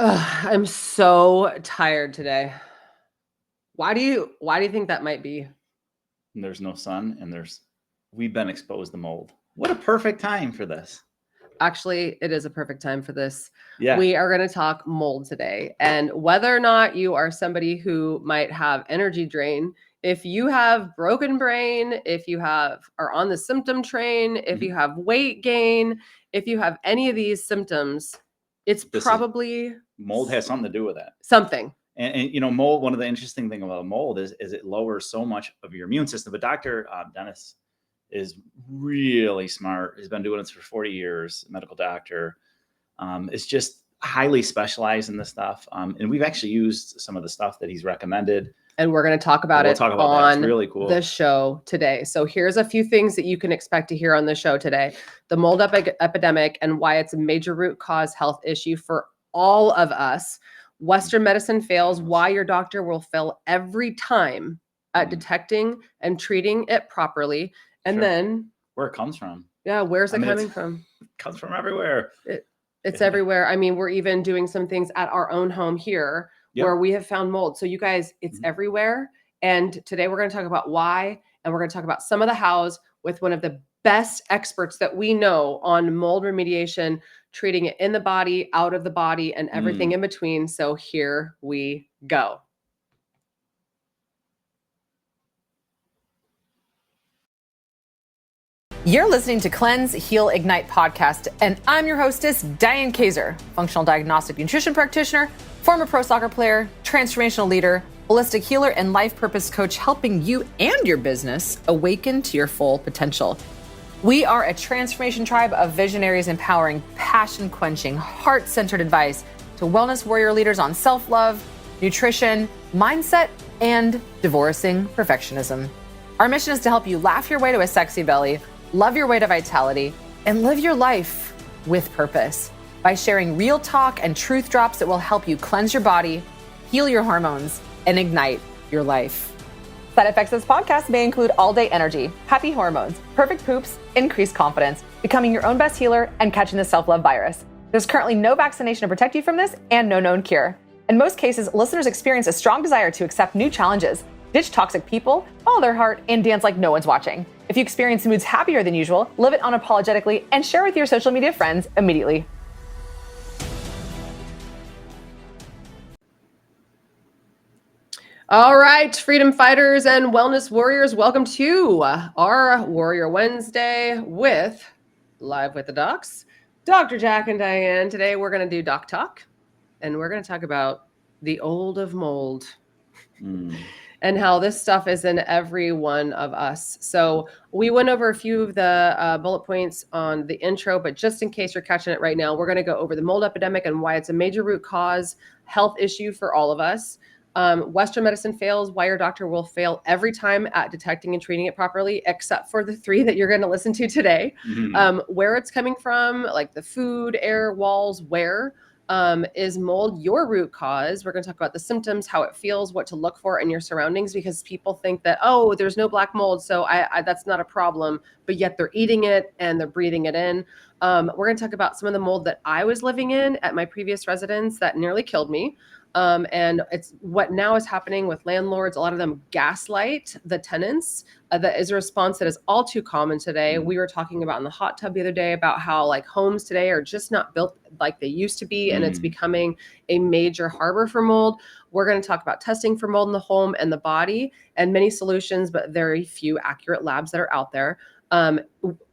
I'm so tired today. Why do you think that might be? There's no sun and we've been exposed to mold. What a perfect time for this. Actually, it is a perfect time for this. Yeah. We are going to talk mold today, and whether or not you are somebody who might have energy drain, if you have broken brain, if you are on the symptom train, if you have weight gain, if you have any of these symptoms, it's probably mold has something to do with that. Something. And mold, one of the interesting thing about mold is it lowers so much of your immune system. But Dr. Dennis is really smart. He's been doing this for 40 years, medical doctor. It's just highly specialized in this stuff. And we've actually used some of the stuff that he's recommended. And we're going to talk about it on really cool. The show today. So here's a few things that you can expect to hear on the show today. The mold epidemic and why it's a major root cause health issue for all of us. Western medicine fails, why your doctor will fail every time at detecting and treating it properly. And then where it comes from. Yeah, where's it coming from? It comes from everywhere. It's everywhere. I mean, we're even doing some things at our own home here where we have found mold. So you guys, it's everywhere. And today we're going to talk about why, and we're going to talk about some of the hows with one of the best experts that we know on mold remediation, treating it in the body, out of the body, and everything in between. So here we go. You're listening to Cleanse, Heal, Ignite podcast, and I'm your hostess, Diane Kaiser, functional diagnostic nutrition practitioner, former pro soccer player, transformational leader, holistic healer, and life purpose coach, helping you and your business awaken to your full potential. We are a transformation tribe of visionaries empowering passion-quenching, heart-centered advice to wellness warrior leaders on self-love, nutrition, mindset, and divorcing perfectionism. Our mission is to help you laugh your way to a sexy belly, love your way to vitality, and live your life with purpose by sharing real talk and truth drops that will help you cleanse your body, heal your hormones, and ignite your life. Side effects of this podcast may include all-day energy, happy hormones, perfect poops, increased confidence, becoming your own best healer, and catching the self-love virus. There's currently no vaccination to protect you from this and no known cure. In most cases, listeners experience a strong desire to accept new challenges, ditch toxic people, follow their heart, and dance like no one's watching. If you experience moods happier than usual, live it unapologetically and share with your social media friends immediately. All right, freedom fighters and wellness warriors, welcome to our Warrior Wednesday with Live with the Docs, Dr. Jack and Diane. Today we're going to do Doc Talk, and we're going to talk about the old of mold. And how this stuff is in every one of us. So we went over a few of the bullet points on the intro, but just in case you're catching it right now, we're going to go over the mold epidemic and why it's a major root cause health issue for all of us. Western medicine fails, why your doctor will fail every time at detecting and treating it properly, except for the 3 that you're going to listen to today. Where it's coming from, like the food, air, walls, where. Is mold your root cause? We're going to talk about the symptoms, how it feels, what to look for in your surroundings, because people think that, oh, there's no black mold, so I that's not a problem, but yet they're eating it and they're breathing it in. We're going to talk about some of the mold that I was living in at my previous residence that nearly killed me. And it's what now is happening with landlords. A lot of them gaslight the tenants. That is a response that is all too common today. We were talking about in the hot tub the other day about how like homes today are just not built like they used to be. And it's becoming a major harbor for mold. We're going to talk about testing for mold in the home and the body and many solutions, but very few accurate labs that are out there.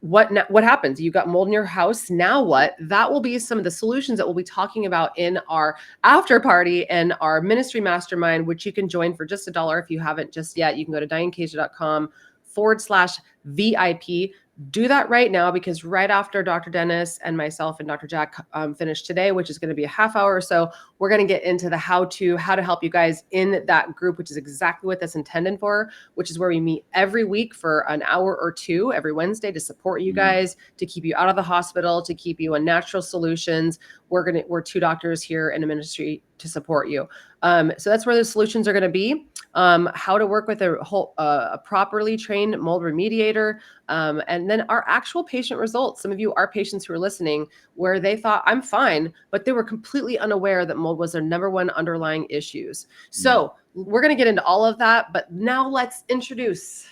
What happens? You got mold in your house. Now what? That will be some of the solutions that we'll be talking about in our after party and our ministry mastermind, which you can join for just $1 if you haven't just yet. You can go to dianekaiser.com/VIP. Do that right now, because right after Dr. Dennis and myself and Dr. Jack finish today, which is going to be a half hour or so, we're going to get into the how to help you guys in that group, which is exactly what that's intended for, which is where we meet every week for an hour or 2 every Wednesday to support you guys, to keep you out of the hospital, to keep you on natural solutions. We're 2 doctors here in a ministry to support you. So that's where the solutions are going to be. how to work with a properly trained mold remediator, and then our actual patient results. Some of you are patients who are listening where they thought I'm fine, but they were completely unaware that mold was their number one underlying issues. So we're going to get into all of that, but now let's introduce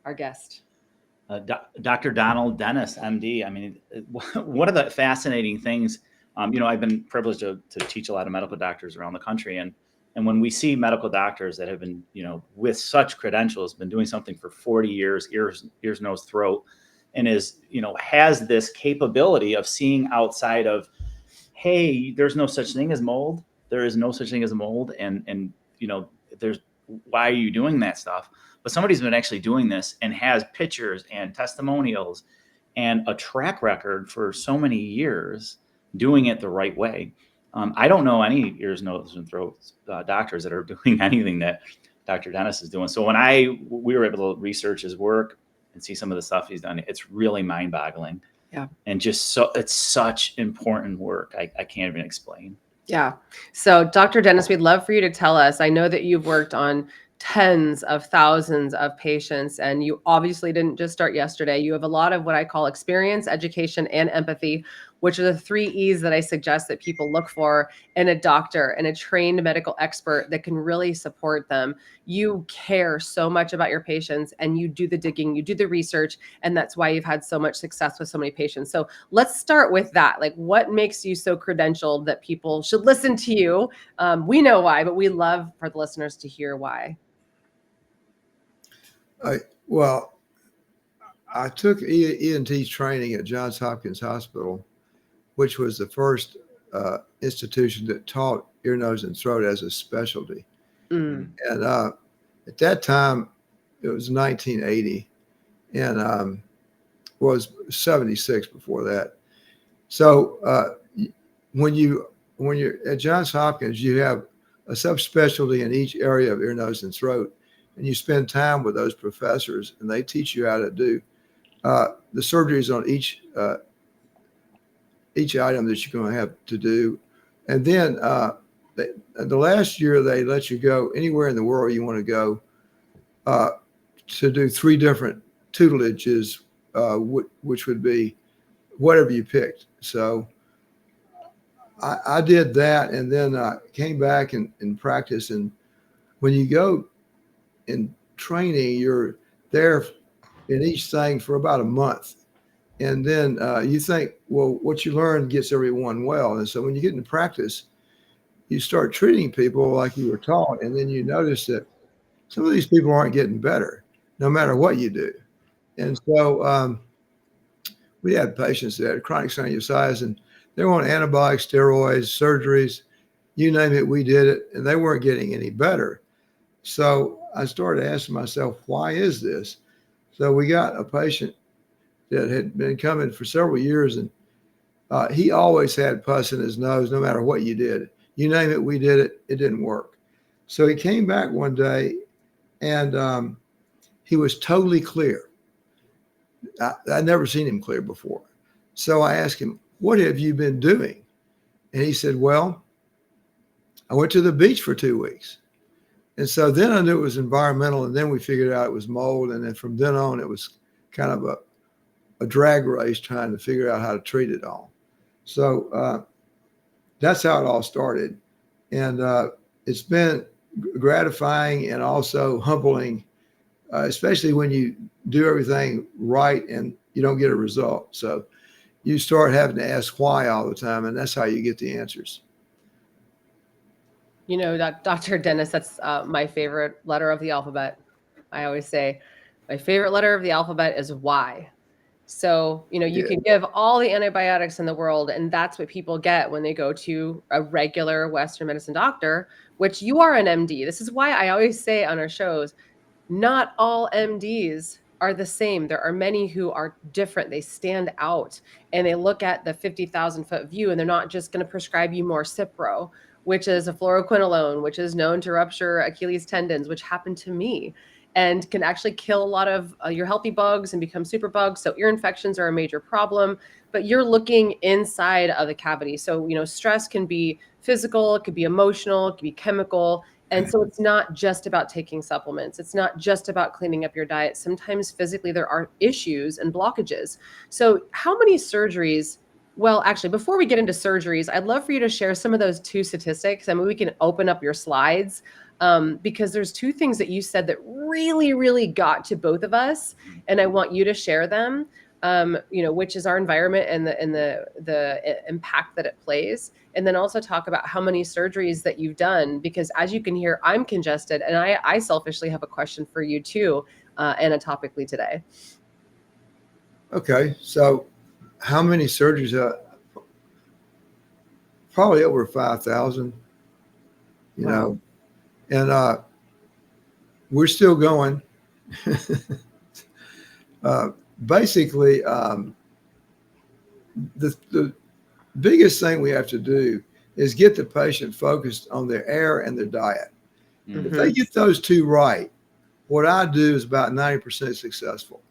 our guest. Dr. Donald Dennis, MD. I mean, one of the fascinating things, I've been privileged to teach a lot of medical doctors around the country. And when we see medical doctors that have been, with such credentials, been doing something for 40 years, ears, nose, throat, and has this capability of seeing outside of, hey, there's no such thing as mold. There is no such thing as a mold. And there's, why are you doing that stuff? But somebody's been actually doing this and has pictures and testimonials and a track record for so many years doing it the right way. I don't know any ears, nose, and throat doctors that are doing anything that Dr. Dennis is doing. So when we were able to research his work and see some of the stuff he's done, it's really mind-boggling. Yeah. And it's such important work. I can't even explain. Yeah. So Dr. Dennis, we'd love for you to tell us, I know that you've worked on tens of thousands of patients, and you obviously didn't just start yesterday. You have a lot of what I call experience, education, and empathy, which are the 3 E's that I suggest that people look for in a doctor and a trained medical expert that can really support them. You care so much about your patients, and you do the digging, you do the research, and that's why you've had so much success with so many patients. So let's start with that. Like, what makes you so credentialed that people should listen to you? We know why, but we love for the listeners to hear why. Well, I took ENT training at Johns Hopkins Hospital, which was the first institution that taught ear, nose, and throat as a specialty. And at that time, it was 1980, and was 76 before that. So when you're at Johns Hopkins, you have a subspecialty in each area of ear, nose, and throat. And you spend time with those professors, and they teach you how to do the surgeries on each item that you're going to have to do. And then the last year, they let you go anywhere in the world you want to go to do 3 different tutelages, which would be whatever you picked. So I did that, and then came back and practiced. And when you go in training, you're there in each thing for about a month. And then you think, well, what you learn gets everyone well. And so when you get into practice, you start treating people like you were taught. And then you notice that some of these people aren't getting better, no matter what you do. And so we had patients that had chronic sinusitis, and they were on antibiotics, steroids, surgeries, you name it, we did it, and they weren't getting any better. So I started asking myself, why is this? So we got a patient that had been coming for several years, and he always had pus in his nose, no matter what you did. You name it, we did it. It didn't work. So he came back one day, and he was totally clear. I'd never seen him clear before. So I asked him, what have you been doing? And he said, well, I went to the beach for 2 weeks. And so then I knew it was environmental, and then we figured out it was mold. And then from then on, it was kind of a drag race trying to figure out how to treat it all. So that's how it all started. And it's been gratifying and also humbling, especially when you do everything right and you don't get a result. So you start having to ask why all the time, and that's how you get the answers. You know, Dr. Dennis, that's my favorite letter of the alphabet. I always say my favorite letter of the alphabet is Y. So, you can give all the antibiotics in the world, and that's what people get when they go to a regular Western medicine doctor, which you are an MD. This is why I always say on our shows, not all MDs are the same. There are many who are different. They stand out, and they look at the 50,000-foot view, and they're not just going to prescribe you more Cipro, which is a fluoroquinolone, which is known to rupture Achilles tendons, which happened to me, and can actually kill a lot of your healthy bugs and become super bugs. So ear infections are a major problem, but you're looking inside of the cavity. So, stress can be physical, it could be emotional, it could be chemical. And so it's not just about taking supplements. It's not just about cleaning up your diet. Sometimes physically there are issues and blockages. So how many surgeries? Well, actually, before we get into surgeries, I'd love for you to share some of those two statistics. I mean, we can open up your slides because there's two things that you said that really, really got to both of us. And I want you to share them. Which is our environment and the impact that it plays. And then also talk about how many surgeries that you've done, because as you can hear, I'm congested, and I selfishly have a question for you too, anatopically today. Okay, so how many surgeries? Probably over 5,000. You know, and we're still going. Basically, the biggest thing we have to do is get the patient focused on their air and their diet. Mm-hmm. If they get those two right, what I do is about 90% successful,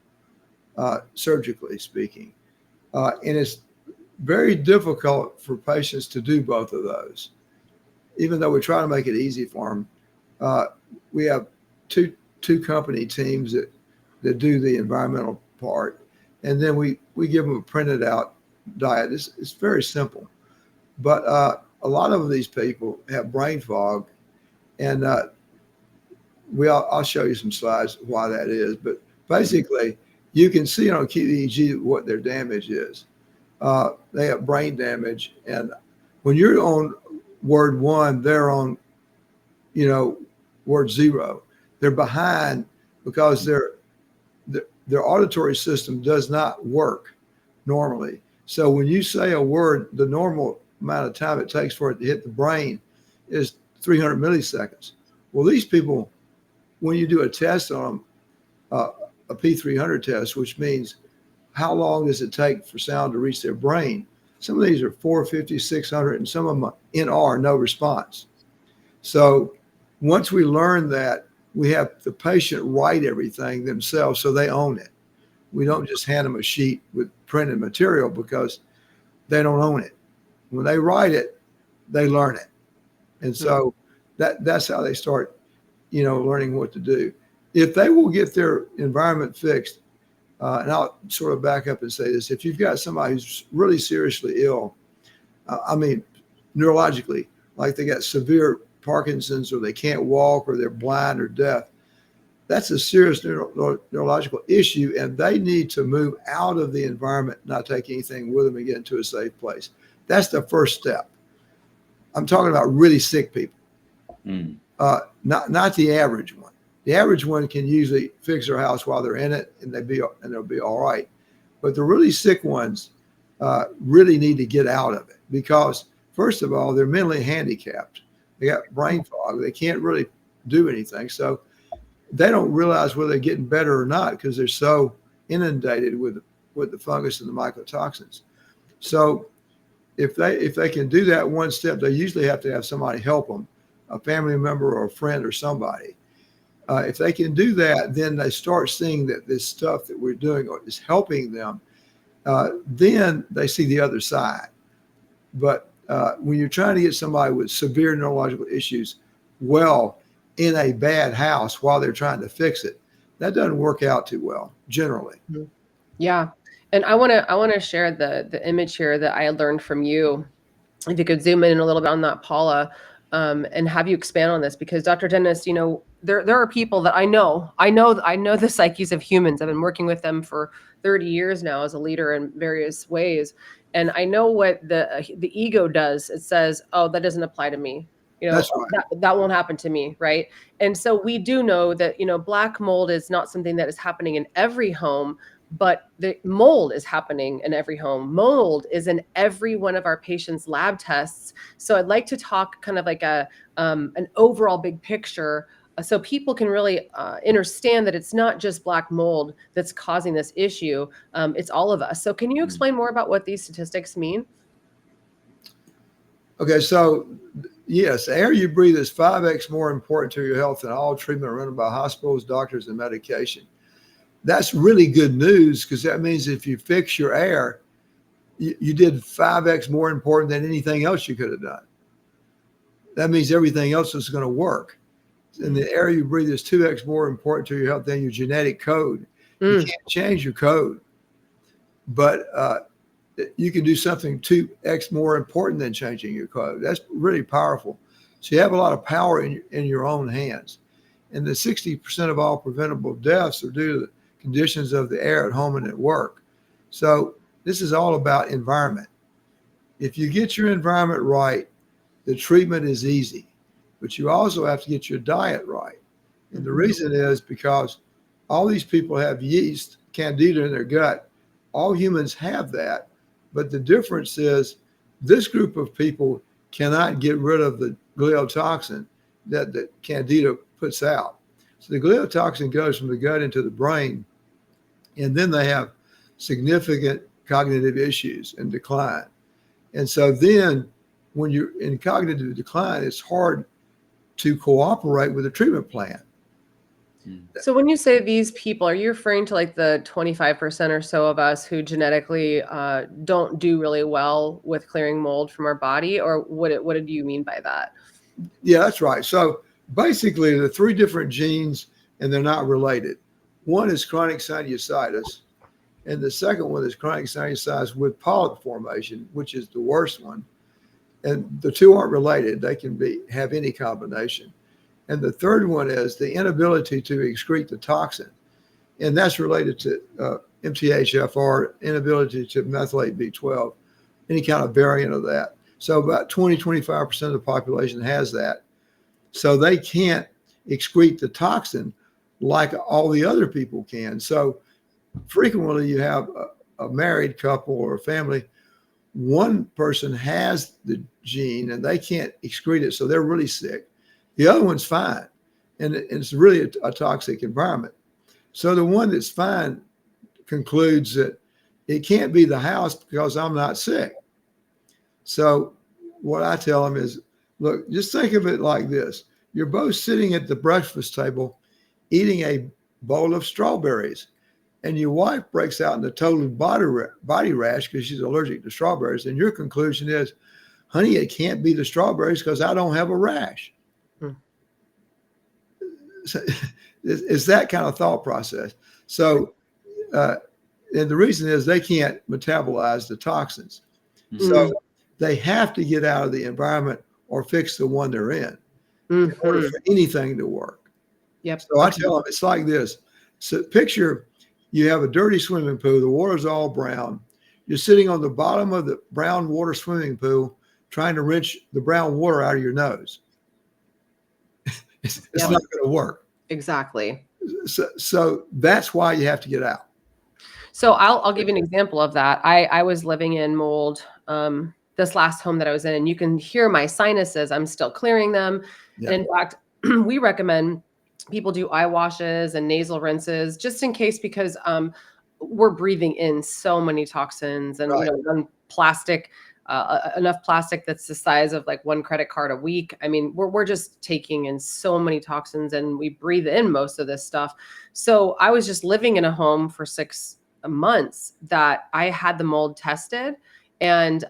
surgically speaking. And it's very difficult for patients to do both of those, even though we try to make it easy for them. We have two company teams that do the environmental part, and then we give them a printed out diet. It's very simple, but a lot of these people have brain fog, and I'll show you some slides why that is. But basically, you can see on QEEG what their damage is. They have brain damage, and when you're on word 1, they're on, word 0. They're behind because their auditory system does not work normally. So when you say a word, the normal amount of time it takes for it to hit the brain is 300 milliseconds. Well, these people, when you do a test on them, a P300 test, which means how long does it take for sound to reach their brain? Some of these are 450, 600, and some of them NR, no response. So once we learn that, we have the patient write everything themselves so they own it. We don't just hand them a sheet with printed material because they don't own it. When they write it, they learn it. And so that's how they start, learning what to do. If they will get their environment fixed, and I'll sort of back up and say this, if you've got somebody who's really seriously ill, neurologically, like they got severe Parkinson's or they can't walk or they're blind or deaf, that's a serious neurological issue, and they need to move out of the environment, not take anything with them and get into a safe place. That's the first step. I'm talking about really sick people, not the average one. The average one can usually fix their house while they're in it, and they'll be all right. But the really sick ones really need to get out of it because, first of all, they're mentally handicapped. They got brain fog. They can't really do anything. So they don't realize whether they're getting better or not because they're so inundated with the fungus and the mycotoxins. So if they can do that one step, they usually have to have somebody help them, a family member or a friend or somebody. If they can do that, then they start seeing that this stuff that we're doing is helping them. Then they see the other side. But when you're trying to get somebody with severe neurological issues well in a bad house while they're trying to fix it, that doesn't work out too well generally. Yeah. And I want to share the image here that I learned from you. If you could zoom in a little bit on that, Paula, and have you expand on this, because Dr. Dennis, there are people that I know the psyches of humans. I've been working with them for 30 years now as a leader in various ways. And I know what the ego does. It says, oh, that doesn't apply to me. That's right. that won't happen to me. Right. And so we do know that, black mold is not something that is happening in every home, but the mold is happening in every home. Mold is in every one of our patients' lab tests. So I'd like to talk kind of like an overall big picture so people can really understand that it's not just black mold that's causing this issue. It's all of us. So can you explain more about what these statistics mean? Okay, so yes, the air you breathe is 5x more important to your health than all treatment rendered by hospitals, doctors, and medication. That's really good news because that means if you fix your air, you did 5x more important than anything else you could have done. That means everything else is going to work. And the air you breathe is 2x more important to your health than your genetic code. You can't change your code, but you can do something 2x more important than changing your code. That's really powerful. So you have a lot of power in your own hands. And the 60% of all preventable deaths are due to the conditions of the air at home and at work. So this is all about environment. If you get your environment right, the treatment is easy, but you also have to get your diet right. And the reason is because all these people have yeast, candida in their gut. All humans have that. But the difference is this group of people cannot get rid of the gliotoxin that the candida puts out. So the gliotoxin goes from the gut into the brain, and then they have significant cognitive issues and decline. And so then when you're in cognitive decline, it's hard to cooperate with a treatment plan. So when you say these people, are you referring to like the 25% or so of us who genetically don't do really well with clearing mold from our body, or what did you mean by that? Yeah, that's right. So basically there are 3 different genes and they're not related. One is chronic sinusitis, and the second one is chronic sinusitis with polyp formation, which is the worst one. And the 2 aren't related. They can have any combination. And the third one is the inability to excrete the toxin. And that's related to MTHFR, inability to methylate B12, any kind of variant of that. So about 20-25% of the population has that. So they can't excrete the toxin like all the other people can. So frequently you have a married couple or a family, one person has the gene and they can't excrete it, so they're really sick. The other one's fine, and it's really a toxic environment. So the one that's fine concludes that it can't be the house because I'm not sick. So what I tell them is, look, just think of it like this. You're both sitting at the breakfast table eating a bowl of strawberries, and your wife breaks out in a total body rash because she's allergic to strawberries. And your conclusion is, honey, it can't be the strawberries because I don't have a rash. So it's that kind of thought process. So, and the reason is they can't metabolize the toxins. So they have to get out of the environment or fix the one they're in order for anything to work. Yep. So I tell them it's like this. So picture you have a dirty swimming pool. The water's all brown. You're sitting on the bottom of the brown water swimming pool trying to rinse the brown water out of your nose. It's not going to work. Exactly. So that's why you have to get out. So I'll give you an example of that. I was living in mold this last home that I was in, and you can hear my sinuses. I'm still clearing them. Yeah. And in fact, we recommend people do eye washes and nasal rinses just in case, because we're breathing in so many toxins and plastic. Enough plastic that's the size of like one credit card a week. I mean, we're just taking in so many toxins and we breathe in most of this stuff. So I was just living in a home for 6 months that I had the mold tested, and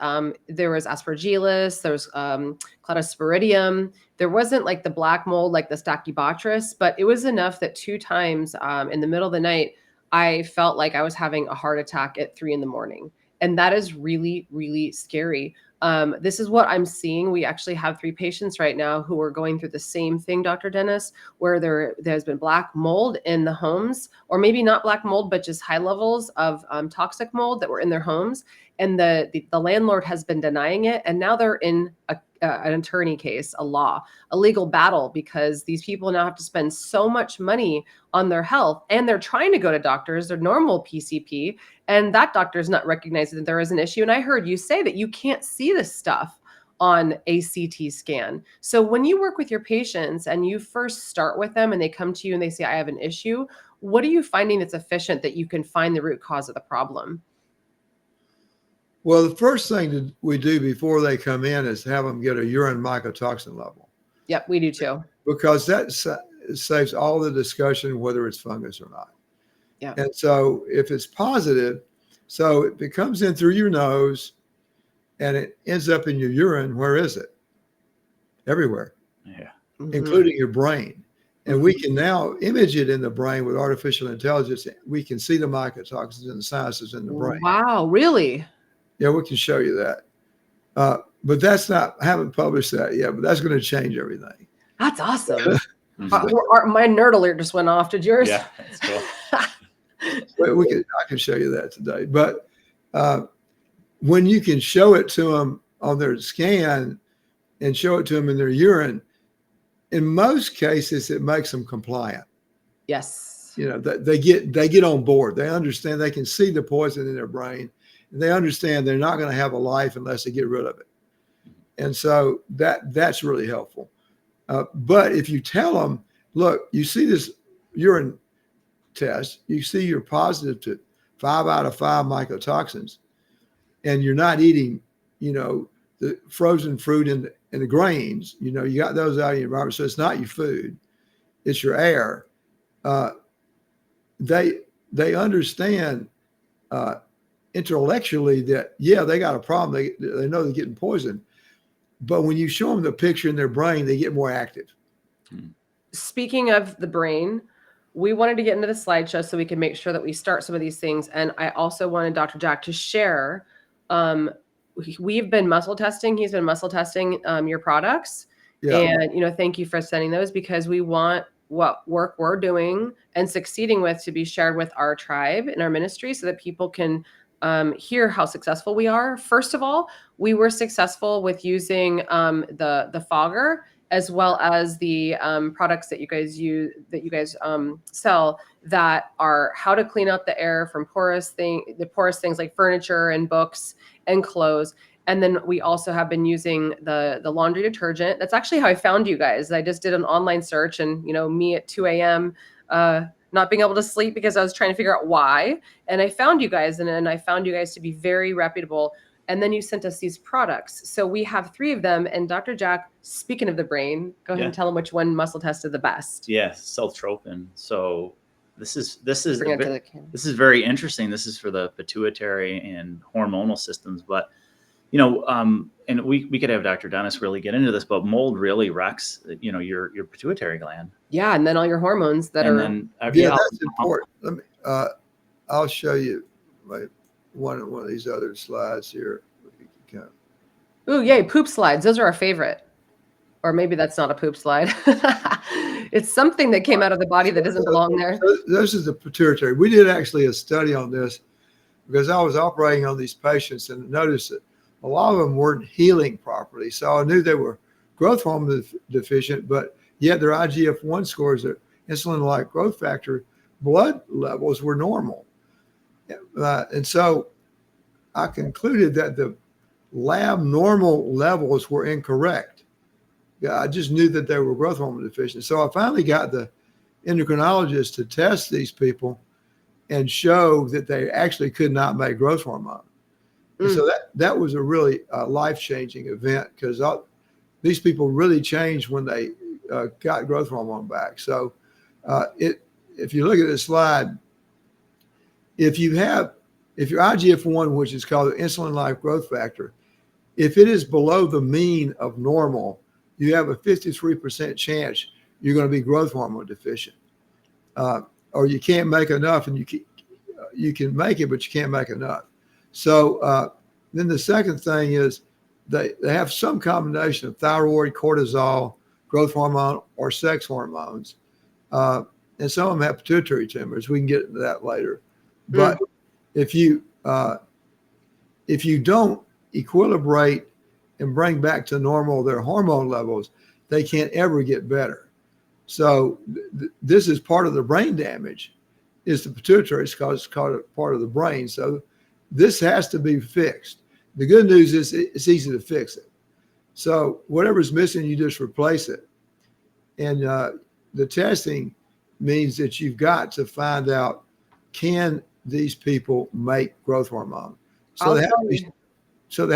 there was aspergillus, there was cladosporidium. There wasn't like the black mold, like the Stachybotrys, but it was enough that 2 times in the middle of the night, I felt like I was having a heart attack at 3 in. And that is really, really scary. This is what I'm seeing. We actually have 3 patients right now who are going through the same thing, Dr. Dennis, where there's been black mold in the homes, or maybe not black mold, but just high levels of toxic mold that were in their homes. And the landlord has been denying it. And now they're in an attorney case, a legal battle, because these people now have to spend so much money on their health, and they're trying to go to doctors, their normal PCP, and that doctor is not recognizing that there is an issue. And I heard you say that you can't see this stuff on a CT scan. So when you work with your patients and you first start with them and they come to you and they say, I have an issue, what are you finding that's efficient that you can find the root cause of the problem? Well, the first thing that we do before they come in is have them get a urine mycotoxin level. Yep, we do too. Because that saves all the discussion whether it's fungus or not. Yeah. And so if it's positive, so it comes in through your nose and it ends up in your urine, where is it? Everywhere. Yeah. Including your brain. And we can now image it in the brain with artificial intelligence. We can see the mycotoxins and the sinuses in the brain. Wow, really? Yeah, we can show you that. But that's not, I haven't published that yet, but that's going to change everything. That's awesome. My nerd alert just went off. Did yours? Yeah, that's cool. I can show you that today. But when you can show it to them on their scan and show it to them in their urine, in most cases, it makes them compliant. Yes. You know, they get on board. They understand, they can see the poison in their brain, and they understand they're not going to have a life unless they get rid of it. And so that's really helpful. But if you tell them, look, you see this urine test, you see you're positive to 5 out of 5 mycotoxins, and you're not eating, you know, the frozen fruit and the grains, you know, you got those out of your environment. So it's not your food, it's your air. They understand intellectually that, yeah, they got a problem. They know they're getting poisoned. But when you show them the picture in their brain, they get more active. Speaking of the brain, we wanted to get into the slideshow so we can make sure that we start some of these things. And I also wanted Dr. Jack to share. We've been muscle testing. He's been muscle testing your products. Yeah. And, you know, thank you for sending those, because we want what work we're doing and succeeding with to be shared with our tribe and our ministry so that people can hear how successful we are. First of all, we were successful with using the fogger, as well as the products that you guys use, that you guys sell, that are how to clean out the air from porous things like furniture and books and clothes. And then we also have been using the laundry detergent. That's actually how I found you guys. I just did an online search, and, you know, me at 2 a.m., not being able to sleep because I was trying to figure out why. And I found you guys, and I found you guys to be very reputable. And then you sent us these products. So we have 3 of them. And Dr. Jack, speaking of the brain, go ahead and tell them which one muscle tested the best. Yes, self-tropin. So this is very interesting. This is for the pituitary and hormonal systems. But, you know, and we could have Dr. Dennis really get into this, but mold really wrecks, you know, your pituitary gland. Yeah, and then all your hormones that that's important. Let me, I'll show you one of these other slides here. Ooh, yay, poop slides. Those are our favorite. Or maybe that's not a poop slide. It's something that came out of the body that doesn't belong there. This is the pituitary. We did actually a study on this because I was operating on these patients and noticed that a lot of them weren't healing properly. So I knew they were growth hormone deficient, but yet their IGF-1 scores, their insulin-like growth factor blood levels were normal. And so I concluded that the lab normal levels were incorrect. Yeah, I just knew that they were growth hormone deficient. So I finally got the endocrinologist to test these people and show that they actually could not make growth hormone. And so that was a really life-changing event, because these people really changed when they got growth hormone back. So if you look at this slide, if your IGF-1, which is called the insulin-like growth factor, if it is below the mean of normal, you have a 53% chance you're going to be growth hormone deficient, or you can't make enough, and you can make it, but you can't make enough. So then the second thing is they have some combination of thyroid, cortisol, growth hormone, or sex hormones, and some of them have pituitary tumors. We can get into that later. But if you don't equilibrate and bring back to normal their hormone levels, they can't ever get better. So this is part of the brain damage, is the pituitary. It's called part of the brain. So this has to be fixed. The good news is it's easy to fix it. So whatever's missing, you just replace it. And the testing means that you've got to find out, can these people make growth hormone? So they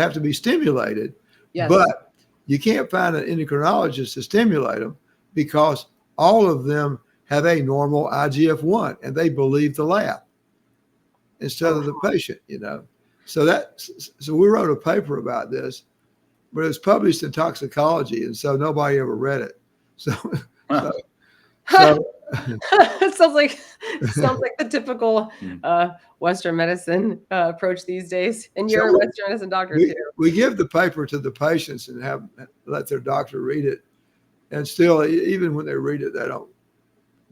have to be stimulated. Yes. But you can't find an endocrinologist to stimulate them, because all of them have a normal IGF-1 and they believe the lab instead of the patient, you know. So we wrote a paper about this, but it was published in Toxicology, and so nobody ever read it. So So It sounds like the typical Western medicine approach these days. And you're a So Western medicine doctor we, too. we give the paper to the patients and let their doctor read it. And still, even when they read it, they don't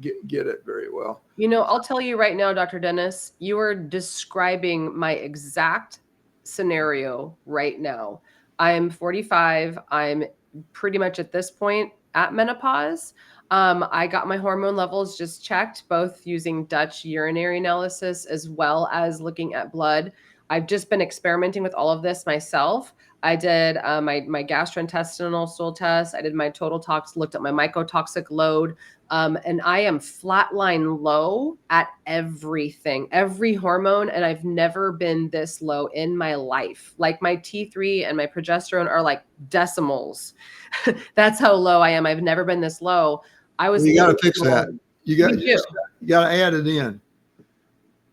get it very well. You know, I'll tell you right now, Dr. Dennis, you are describing my exact scenario right now. I'm 45. I'm pretty much at this point at menopause. I got my hormone levels just checked, both using Dutch urinary analysis as well as looking at blood. I've just been experimenting with all of this myself. I did my gastrointestinal stool test. I did my total tox, looked at my mycotoxic load. And I am flatline low at everything, every hormone. And I've never been this low in my life. Like my T3 and my progesterone are like decimals. That's how low I am. I've never been this low. I was. You got to fix that. You got You to add it in.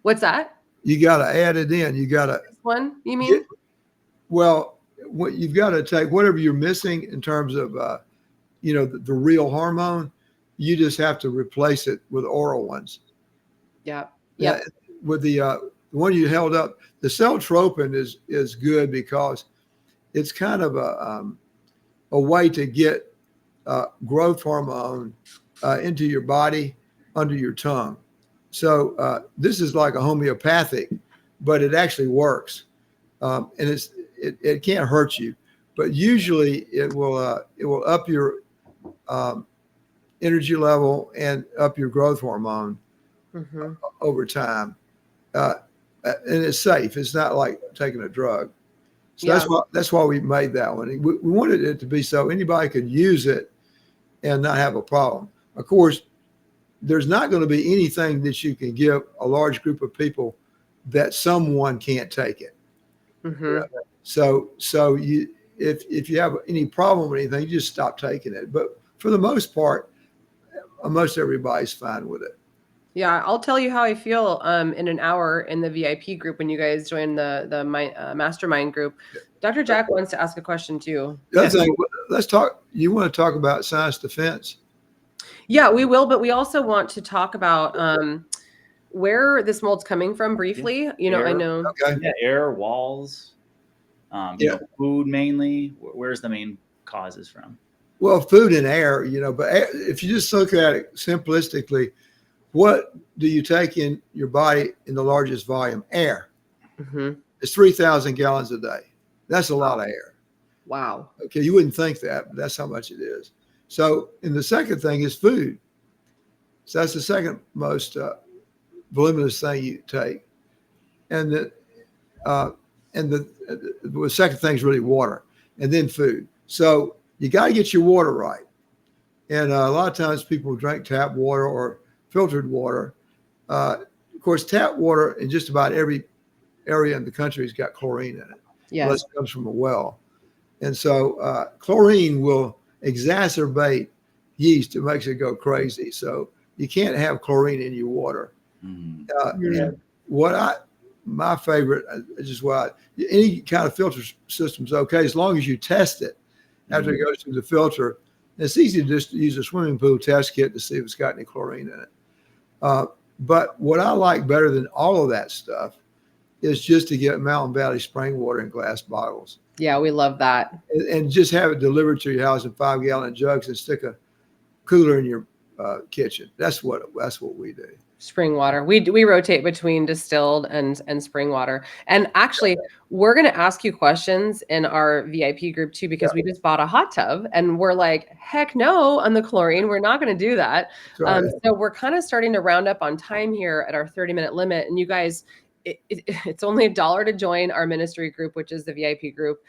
What's that? You got to add it in. You got to. This one, you mean? Well, what you've got to take whatever you're missing in terms of, the real hormone. You just have to replace it with oral ones. Yeah. Yeah. With the one you held up, the Celtropin is good because it's kind of a way to get growth hormone into your body under your tongue. So this is like a homeopathic, but it actually works, and it can't hurt you. But usually it will up your energy level and up your growth hormone over time, and it's safe. It's not like taking a drug. So that's why we made that one. We wanted it to be so anybody could use it and not have a problem. Of course, there's not going to be anything that you can give a large group of people that someone can't take it. So you, if you have any problem with anything, you just stop taking it. But for the most part, most everybody's fine with it. Yeah, I'll tell you how I feel in an hour in the VIP group when you guys join the mastermind group. Dr. Jack wants to ask a question too. The other thing, let's talk. You want to talk about science defense? Yeah, we will, but we also want to talk about where this mold's coming from briefly. Air. I know. Okay. Yeah, air, walls, food mainly. Where's the main causes from? Well, food and air, but if you just look at it simplistically, what do you take in your body in the largest volume? Air. It's 3,000 gallons a day. That's a lot of air. Wow. Okay, you wouldn't think that, but that's how much it is. So, and the second thing is food. So that's the second most voluminous thing you take, and the second thing is really water, and then food. So you got to get your water right, and a lot of times people drink tap water or filtered water. Of course, tap water in just about every area in the country has got chlorine in it, unless it comes from a well, and so chlorine will exacerbate yeast. It makes it go crazy. So you can't have chlorine in your water. And my favorite is any kind of filter system is okay as long as you test it after it goes through the filter. It's easy to just use a swimming pool test kit to see if it's got any chlorine in it. But what I like better than all of that stuff is just to get Mountain Valley spring water in glass bottles. Yeah, we love that. And just have it delivered to your house in 5-gallon jugs and stick a cooler in your kitchen. That's what we do. Spring water. We rotate between distilled and spring water. And actually, we're going to ask you questions in our VIP group too, because we just bought a hot tub and we're like, heck no on the chlorine. We're not going to do that. Right. So we're kind of starting to round up on time here at our 30-minute limit. And you guys, it's only $1 to join our ministry group, which is the VIP group.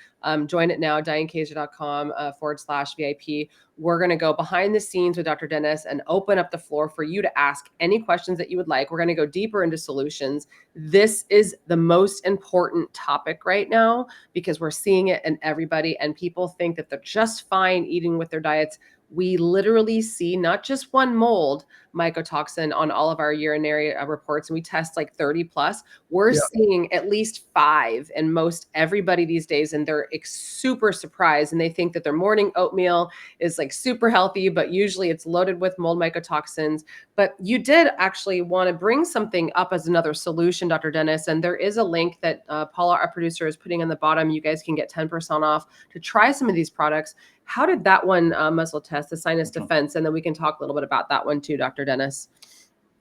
Join it now, dianekaiser.com/VIP. We're going to go behind the scenes with Dr. Dennis and open up the floor for you to ask any questions that you would like. We're going to go deeper into solutions. This is the most important topic right now because we're seeing it in everybody and people think that they're just fine eating with their diets. We literally see not just one mold, mycotoxin on all of our urinary reports, and we test like 30 plus, we're Yeah. seeing at least 5 in most everybody these days. And they're super surprised. And they think that their morning oatmeal is like super healthy, but usually it's loaded with mold mycotoxins. But you did actually want to bring something up as another solution, Dr. Dennis. And there is a link that Paula, our producer, is putting on the bottom. You guys can get 10% off to try some of these products. How did that one muscle test, the sinus defense? And then we can talk a little bit about that one too, Dr. Dennis.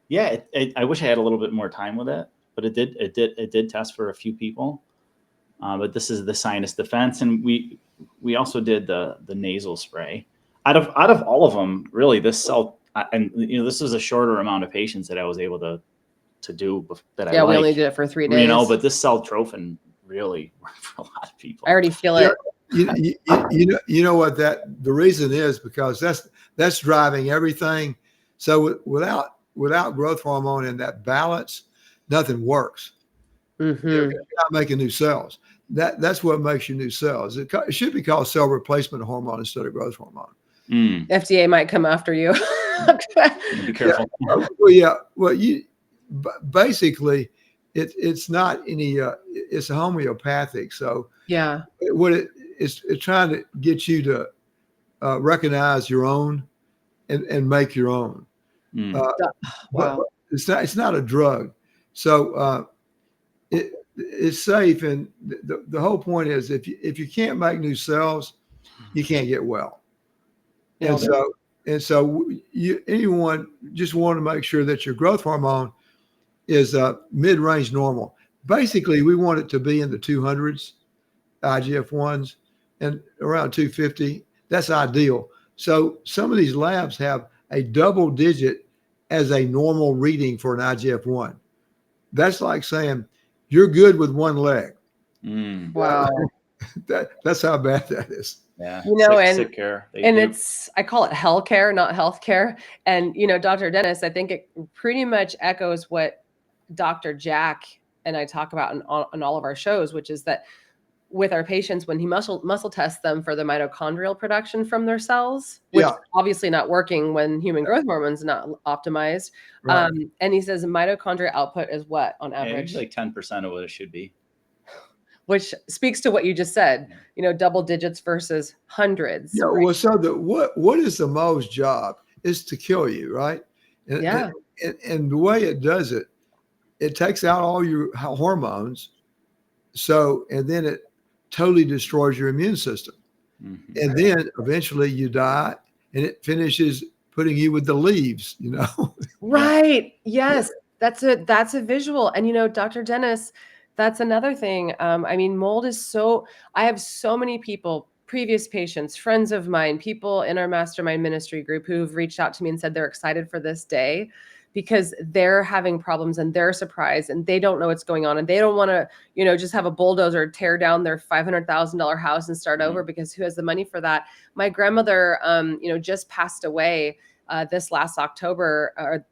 Yeah, I wish I had a little bit more time with it, but it did test for a few people. But this is the sinus defense, and we also did the nasal spray. Out of all of them, really, this cell, and this was a shorter amount of patients that I was able to do that. Yeah, we only did it for 3 days. But this Celtrophin really worked for a lot of people. I already feel it. You know what the reason is, because that's driving everything. So without growth hormone and that balance, nothing works. Mm-hmm. You're not making new cells. That's what makes you new cells. It should be called cell replacement hormone instead of growth hormone. FDA might come after you. Be careful. Well, basically, it's not any. It's a homeopathic. So yeah, what it's trying to get you to recognize your own and make your own. wow. But it's not a drug. So it's safe, and the whole point is if you can't make new cells, you can't get well. And so anyone just want to make sure that your growth hormone is mid-range normal. Basically, we want it to be in the 200s, IGF-1s, and around 250. That's ideal. So some of these labs have a double digit as a normal reading for an IGF-1. That's like saying you're good with one leg. Wow. That's how bad that is. Yeah. Sick care. I call it hell care, not health care. And, Dr. Dennis, I think it pretty much echoes what Dr. Jack and I talk about on all of our shows, which is that with our patients, when he muscle tests them for the mitochondrial production from their cells, which is obviously not working when human growth hormone's not optimized. Right. And he says mitochondrial output is what on average? Like 10% of what it should be. Which speaks to what you just said, double digits versus hundreds. Yeah. Right? Well, so what is the mole's job is to kill you, right? And, yeah. And the way it does it, it takes out all your hormones. And then it totally destroys your immune system. Mm-hmm. And then eventually you die, and it finishes putting you with the leaves, Right. Yes. That's a visual. And, Dr. Dennis, that's another thing. Mold is I have so many people, previous patients, friends of mine, people in our mastermind ministry group who've reached out to me and said they're excited for this day because they're having problems and they're surprised and they don't know what's going on. And they don't want to, just have a bulldozer tear down their $500,000 house and start over, because who has the money for that? My grandmother, just passed away this last October, or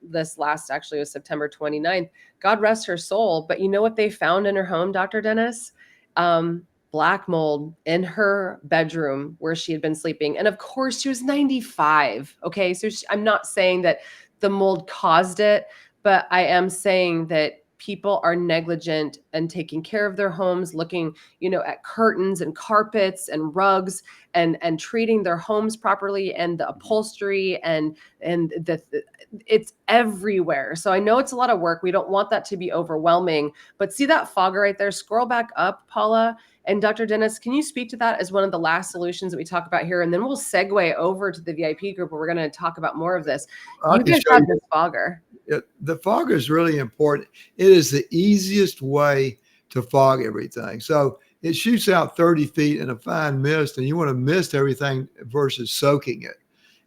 actually it was September 29th. God rest her soul. But you know what they found in her home, Dr. Dennis? Black mold in her bedroom where she had been sleeping. And of course she was 95. Okay. So I'm not saying that the mold caused it, but I am saying that people are negligent and taking care of their homes, looking, at curtains and carpets and rugs and treating their homes properly, and the upholstery and it's everywhere. So I know it's a lot of work. We don't want that to be overwhelming, but see that fogger right there? Scroll back up, Paula. And Dr. Dennis, can you speak to that as one of the last solutions that we talk about here? And then we'll segue over to the VIP group where we're going to talk about more of this. You guys have this fogger. The fogger is really important. It is the easiest way to fog everything. So it shoots out 30 feet in a fine mist, and you want to mist everything versus soaking it.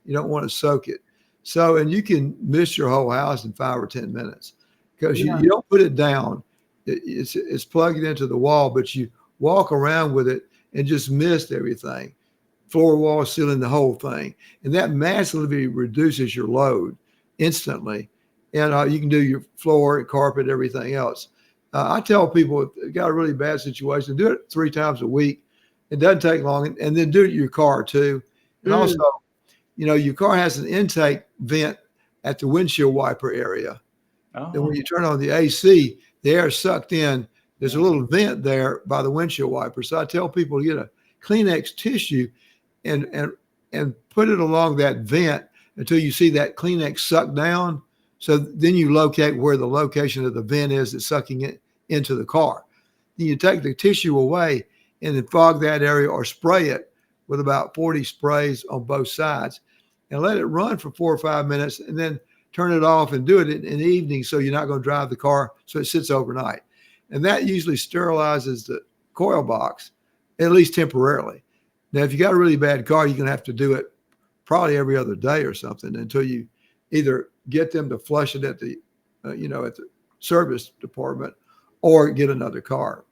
You don't want to soak it. So, and you can mist your whole house in 5 or 10 minutes because you don't put it down. It's plugged into the wall, but you walk around with it and just mist everything, floor, wall, ceiling, the whole thing. And that massively reduces your load instantly. And you can do your floor, carpet, everything else. I tell people, if you got a really bad situation, do it 3 times a week. It doesn't take long. And then do it in your car too. And also, your car has an intake vent at the windshield wiper area. Oh, And when you turn on the AC, the air is sucked in. There's a little vent there by the windshield wiper. So I tell people to get a Kleenex tissue and put it along that vent until you see that Kleenex suck down. So then you locate where the location of the vent is that's sucking it into the car. Then you take the tissue away and then fog that area or spray it with about 40 sprays on both sides and let it run for 4 or 5 minutes and then turn it off and do it in the evening so you're not going to drive the car so it sits overnight. And that usually sterilizes the coil box, at least temporarily. Now, if you got a really bad car, you're going to have to do it probably every other day or something until you either get them to flush it at the, at the service department or get another car.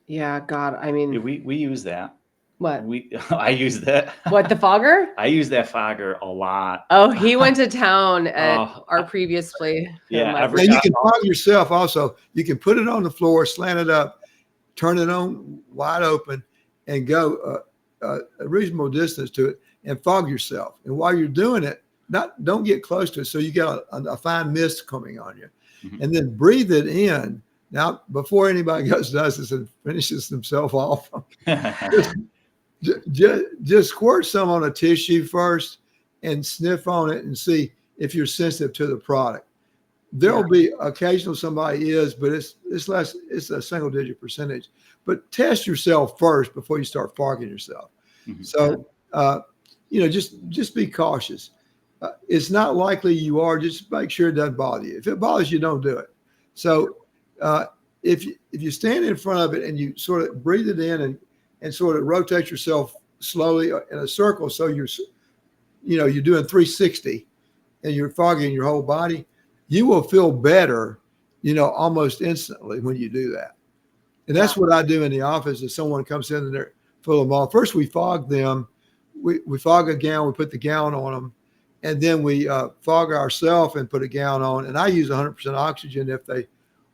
Yeah, God, I mean, yeah, we use that. what? I use that. What, the fogger? I use that fogger a lot. Oh, he went to town at Oh, our previous place. Yeah, My every And you shot- can fog yourself also. You can put it on the floor, slant it up, turn it on wide open, and go a reasonable distance to it and fog yourself. And while you're doing it, don't get close to it so you get a fine mist coming on you. Mhm. And then breathe it in. Now, before anybody goes does this and finishes themselves off, just squirt some on a tissue first and sniff on it and see if you're sensitive to the product. There'll be occasional somebody is, but it's less, it's a single digit percentage. But test yourself first before you start fogging yourself. Mhm. So, just be cautious. It's not likely you are. Just make sure it doesn't bother you. If it bothers you, don't do it. So, if you stand in front of it and you sort of breathe it in and sort of rotate yourself slowly in a circle, so you're doing 360 and you're fogging your whole body, you will feel better, almost instantly when you do that. And that's what I do in the office. If someone comes in and they're full of mold, first we fog them. We fog a gown, we put the gown on them, and then we fog ourselves and put a gown on. And I use 100% oxygen if they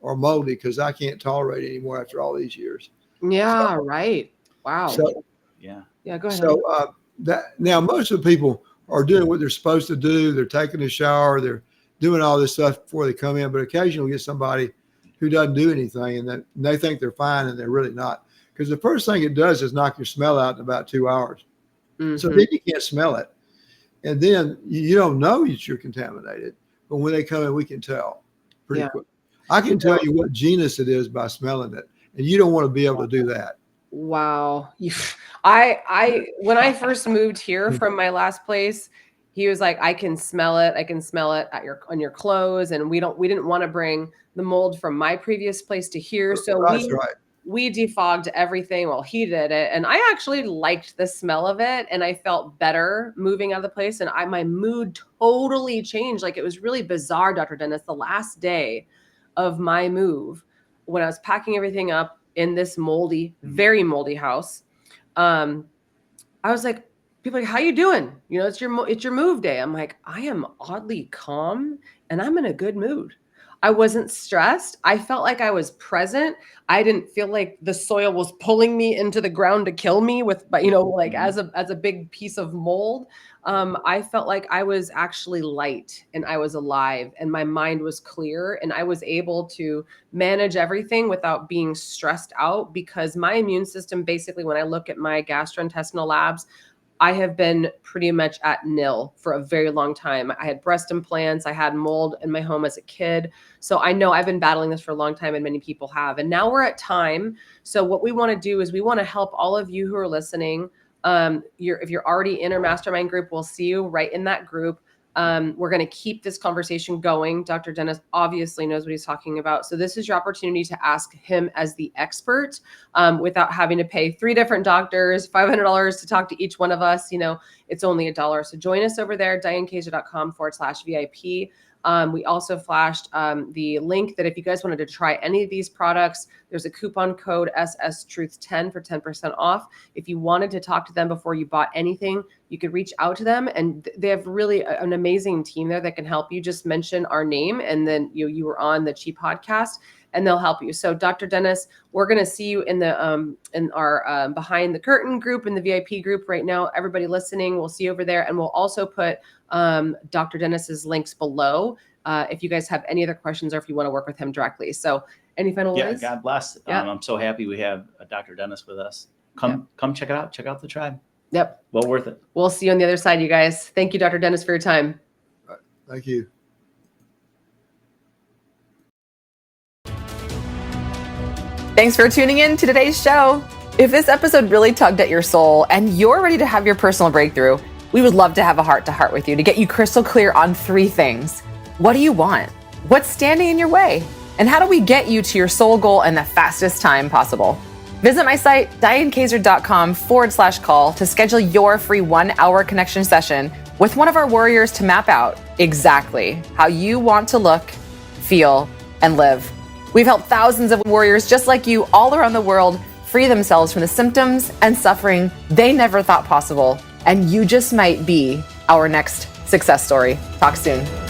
are moldy because I can't tolerate it anymore after all these years. Yeah, right. Wow. So, Yeah. Yeah, go ahead. so that now most of the people are doing what they're supposed to do. They're taking a shower. They're doing all this stuff before they come in. But occasionally we get somebody who doesn't do anything and they think they're fine and they're really not. Because the first thing it does is knock your smell out in about 2 hours. Mhm. So then you can't smell it. And then you don't know that you're contaminated. But when they come in, we can tell pretty quick. I can tell you what genus it is by smelling it. And you don't want to be able to do that. Wow. I when I first moved here from my last place, he was like, I can smell it. I can smell it on your clothes. And we didn't want to bring the mold from my previous place to here. So That's right. we defogged everything while he did it. And I actually liked the smell of it. And I felt better moving out of the place. And my mood totally changed. Like, it was really bizarre, Dr. Dennis. The last day of my move, when I was packing everything up in this moldy, very moldy house, I was like, people are like, how you doing? It's your move day. I'm like, I am oddly calm and I'm in a good mood. I wasn't stressed. I felt like I was present. I didn't feel like the soil was pulling me into the ground to kill me as a big piece of mold. I felt like I was actually light and I was alive and my mind was clear and I was able to manage everything without being stressed out, because my immune system, basically, when I look at my gastrointestinal labs, I have been pretty much at nil for a very long time. I had breast implants. I had mold in my home as a kid. So I know I've been battling this for a long time and many people have. And now we're at time. So what we want to do is we want to help all of you who are listening. If you're already in our mastermind group, we'll see you right in that group. We're going to keep this conversation going. Dr. Dennis obviously knows what he's talking about. So this is your opportunity to ask him as the expert without having to pay 3 different doctors, $500 to talk to each one of us. It's only $1. So join us over there, dianekaiser.com/VIP. We also flashed the link that if you guys wanted to try any of these products, there's a coupon code SSTruth10 for 10% off. If you wanted to talk to them before you bought anything, you could reach out to them, and they have really an amazing team there that can help you. Just mention our name, and then you were on the Chi podcast, and they'll help you. So Dr. Dennis, we're going to see you in our behind the curtain group, in the VIP group right now. Everybody listening, we'll see you over there. And we'll also put Dr. Dennis's links below if you guys have any other questions or if you want to work with him directly. So any final words? God bless. Yeah. I'm so happy we have Dr. Dennis with us. Come check it out. Check out the tribe. Yep. Well worth it. We'll see you on the other side, you guys. Thank you, Dr. Dennis, for your time. Thank you. Thanks for tuning in to today's show. If this episode really tugged at your soul and you're ready to have your personal breakthrough, we would love to have a heart-to-heart with you to get you crystal clear on 3 things. What do you want? What's standing in your way? And how do we get you to your soul goal in the fastest time possible? Visit my site, dianekaiser.com/call to schedule your free 1-hour connection session with one of our warriors to map out exactly how you want to look, feel, and live. We've helped thousands of warriors just like you all around the world free themselves from the symptoms and suffering they never thought possible. And you just might be our next success story. Talk soon.